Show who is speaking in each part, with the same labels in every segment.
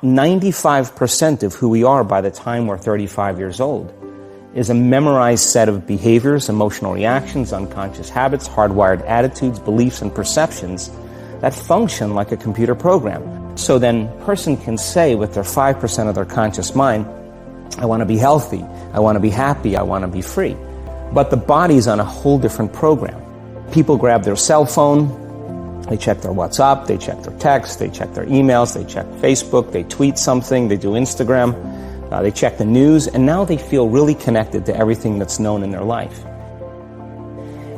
Speaker 1: 95% of who we are by the time we're 35 years old is a memorized set of behaviors, emotional reactions, unconscious habits, hardwired attitudes, beliefs, and perceptions that function like a computer program. So then a person can say with their 5% of their conscious mind, I want to be healthy, I want to be happy, I want to be free. But the body's on a whole different program. People grab their cell phone, they check their WhatsApp, they check their text, they check their emails, they check Facebook, they tweet something, they do Instagram, they check the news, and now they feel really connected to everything that's known in their life.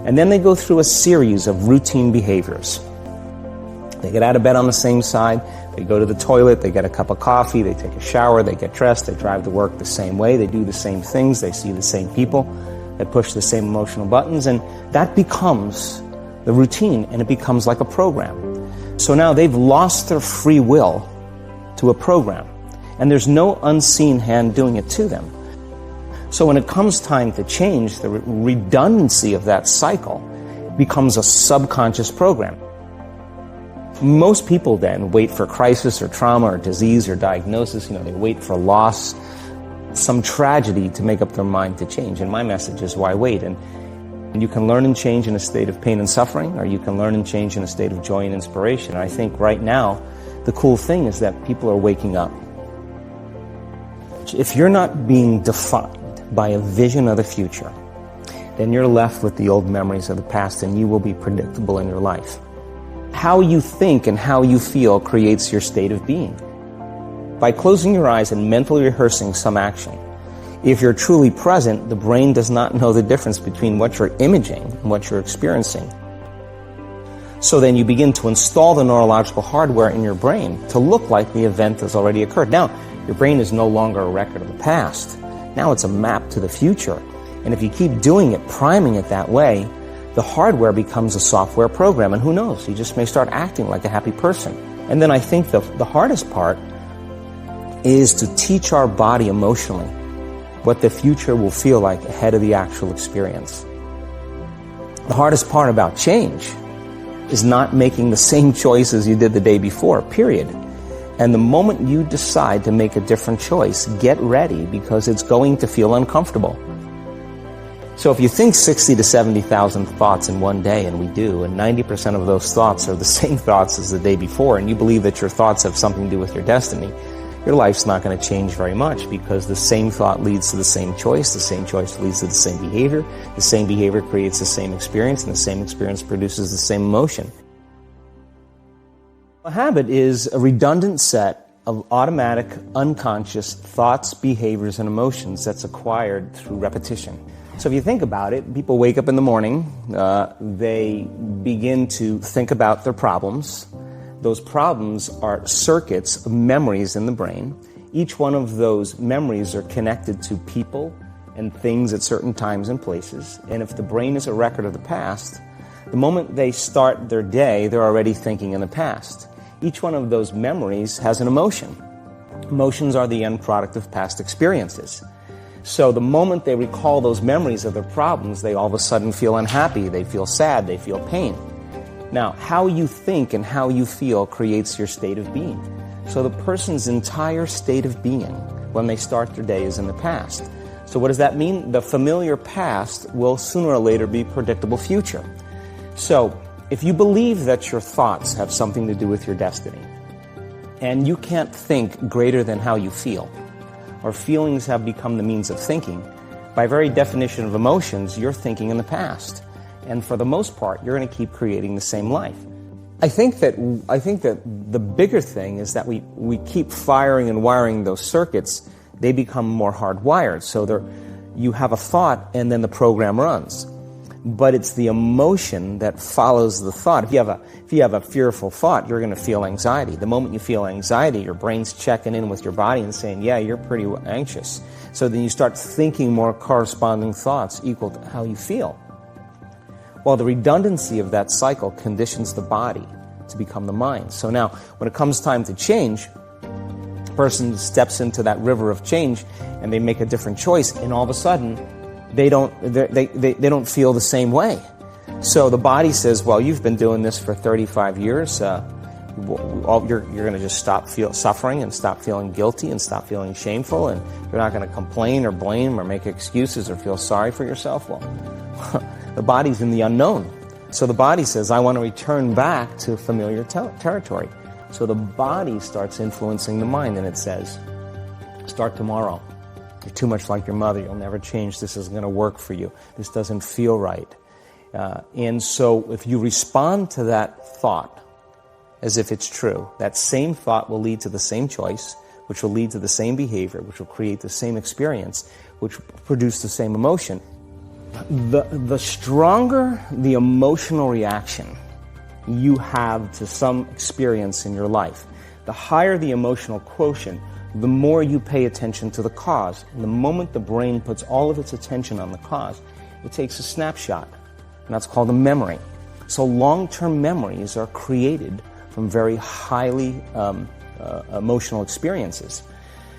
Speaker 1: And then they go through a series of routine behaviors. They get out of bed on the same side, they go to the toilet, they get a cup of coffee, they take a shower, they get dressed, they drive to work the same way, they do the same things, they see the same people, they push the same emotional buttons, and that becomes the routine, and it becomes like a program. So now they've lost their free will to a program, and there's no unseen hand doing it to them. So when it comes time to change, the redundancy of that cycle becomes a subconscious program. Most people then wait for crisis or trauma or disease or diagnosis. They wait for loss, some tragedy to make up their mind to change. And my message is, why wait? And you can learn and change in a state of pain and suffering, or you can learn and change in a state of joy and inspiration. And I think right now, the cool thing is that people are waking up. If you're not being defined by a vision of the future, then you're left with the old memories of the past, and you will be predictable in your life. How you think and how you feel creates your state of being. By closing your eyes and mentally rehearsing some action, if you're truly present, the brain does not know the difference between what you're imaging and what you're experiencing. So then you begin to install the neurological hardware in your brain to look like the event has already occurred. Now, your brain is no longer a record of the past. Now it's a map to the future. And if you keep doing it, priming it that way, the hardware becomes a software program, and who knows, you just may start acting like a happy person. And then I think the hardest part is to teach our body emotionally what the future will feel like ahead of the actual experience. The hardest part about change is not making the same choices you did the day before, period. And the moment you decide to make a different choice, get ready, because it's going to feel uncomfortable. So if you think 60 to 70,000 thoughts in one day, and we do, and 90% of those thoughts are the same thoughts as the day before, and you believe that your thoughts have something to do with your destiny, your life's not going to change very much, because the same thought leads to the same choice leads to the same behavior creates the same experience, and the same experience produces the same emotion. A habit is a redundant set of automatic, unconscious thoughts, behaviors, and emotions that's acquired through repetition. So if you think about it, people wake up in the morning, they begin to think about their problems. Those problems are circuits of memories in the brain. Each one of those memories are connected to people and things at certain times and places. And if the brain is a record of the past, the moment they start their day, they're already thinking in the past. Each one of those memories has an emotion. Emotions are the end product of past experiences. So the moment they recall those memories of their problems, they all of a sudden feel unhappy, they feel sad, they feel pain. Now, how you think and how you feel creates your state of being. So the person's entire state of being when they start their day is in the past. So what does that mean? The familiar past will sooner or later be predictable future. So if you believe that your thoughts have something to do with your destiny, and you can't think greater than how you feel, or feelings have become the means of thinking, by very definition of emotions, you're thinking in the past. And for the most part, you're going to keep creating the same life. I think that the bigger thing is that we keep firing and wiring those circuits. They become more hardwired. So you have a thought, and then the program runs. But it's the emotion that follows the thought. If you have a fearful thought, you're going to feel anxiety. The moment you feel anxiety, your brain's checking in with your body and saying, yeah, you're pretty anxious. So then you start thinking more corresponding thoughts equal to how you feel. Well, the redundancy of that cycle conditions the body to become the mind. So now, when it comes time to change, a person steps into that river of change and they make a different choice, and all of a sudden, they don't feel the same way. So the body says, well, you've been doing this for 35 years. you're going to just stop suffering and stop feeling guilty and stop feeling shameful, and you're not going to complain or blame or make excuses or feel sorry for yourself. Well, the body's in the unknown. So the body says, I want to return back to familiar territory. So the body starts influencing the mind, and it says, start tomorrow. You're too much like your mother. You'll never change. This isn't going to work for you. This doesn't feel right. And so if you respond to that thought as if it's true, that same thought will lead to the same choice, which will lead to the same behavior, which will create the same experience, which will produce the same emotion. The stronger the emotional reaction you have to some experience in your life, the higher the emotional quotient, the more you pay attention to the cause. And the moment the brain puts all of its attention on the cause, it takes a snapshot, and that's called a memory. So long-term memories are created from very highly emotional experiences.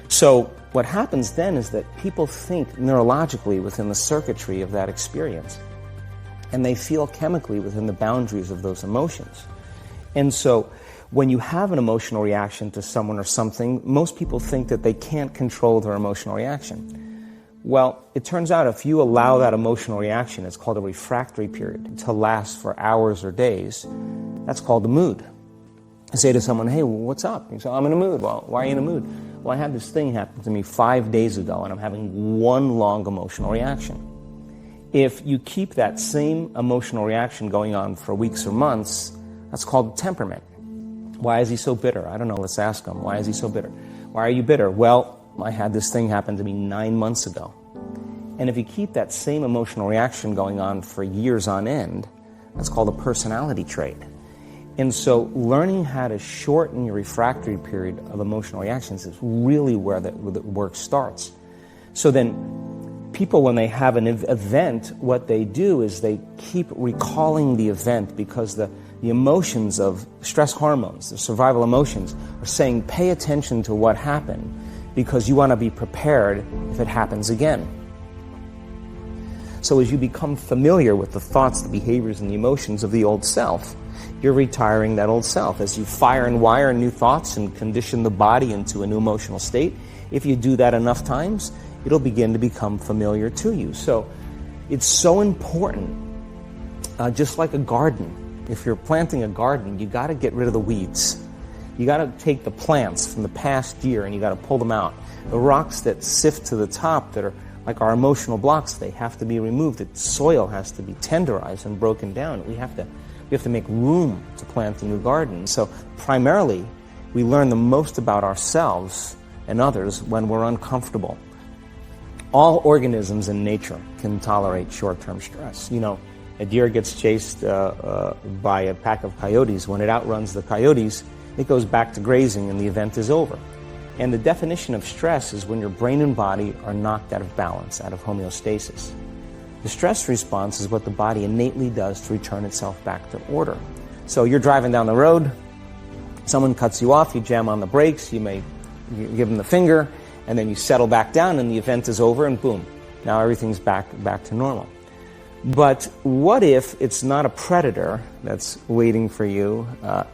Speaker 1: So what happens then is that people think neurologically within the circuitry of that experience, and they feel chemically within the boundaries of those emotions. And so when you have an emotional reaction to someone or something, most people think that they can't control their emotional reaction. Well, it turns out if you allow that emotional reaction, it's called a refractory period, to last for hours or days, that's called a mood. I say to someone, hey, what's up? You say, I'm in a mood. Well, why are you in a mood? Well, I had this thing happen to me 5 days ago, and I'm having one long emotional reaction. If you keep that same emotional reaction going on for weeks or months, that's called temperament. Why is he so bitter? I don't know. Let's ask him. Why is he so bitter? Why are you bitter? Well, I had this thing happen to me 9 months ago. And if you keep that same emotional reaction going on for years on end, that's called a personality trait. And so learning how to shorten your refractory period of emotional reactions is really where the work starts. So then people, when they have an event, what they do is they keep recalling the event because the emotions of stress hormones, the survival emotions, are saying pay attention to what happened because you want to be prepared if it happens again. So as you become familiar with the thoughts, the behaviors, and the emotions of the old self, you're retiring that old self. As you fire and wire new thoughts and condition the body into a new emotional state, if you do that enough times, it'll begin to become familiar to you. So it's so important, just like a garden. If you're planting a garden, you got to get rid of the weeds. You got to take the plants from the past year and you got to pull them out. The rocks that sift to the top that are like our emotional blocks, they have to be removed. The soil has to be tenderized and broken down. We have to make room to plant a new garden. So primarily, we learn the most about ourselves and others when we're uncomfortable. All organisms in nature can tolerate short-term stress. You know, a deer gets chased by a pack of coyotes. When it outruns the coyotes, it goes back to grazing and the event is over. And the definition of stress is when your brain and body are knocked out of balance, out of homeostasis. The stress response is what the body innately does to return itself back to order. So you're driving down the road, someone cuts you off, you jam on the brakes, you give them the finger, and then you settle back down and the event is over and boom, now everything's back to normal. But what if it's not a predator that's waiting for you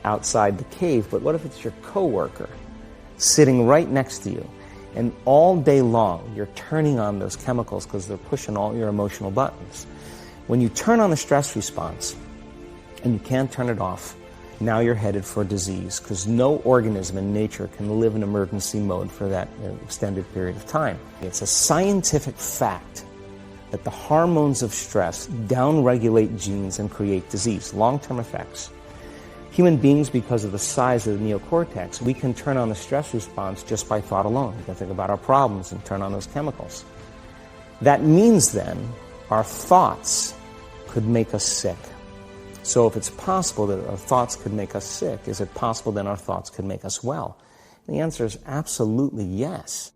Speaker 1: outside the cave, but what if it's your coworker sitting right next to you? And all day long, you're turning on those chemicals because they're pushing all your emotional buttons. When you turn on the stress response and you can't turn it off, now you're headed for disease because no organism in nature can live in emergency mode for that extended period of time. It's a scientific fact that the hormones of stress downregulate genes and create disease, long-term effects. Human beings, because of the size of the neocortex, we can turn on the stress response just by thought alone. We can think about our problems and turn on those chemicals. That means then our thoughts could make us sick. So if it's possible that our thoughts could make us sick, is it possible then our thoughts could make us well? And the answer is absolutely yes.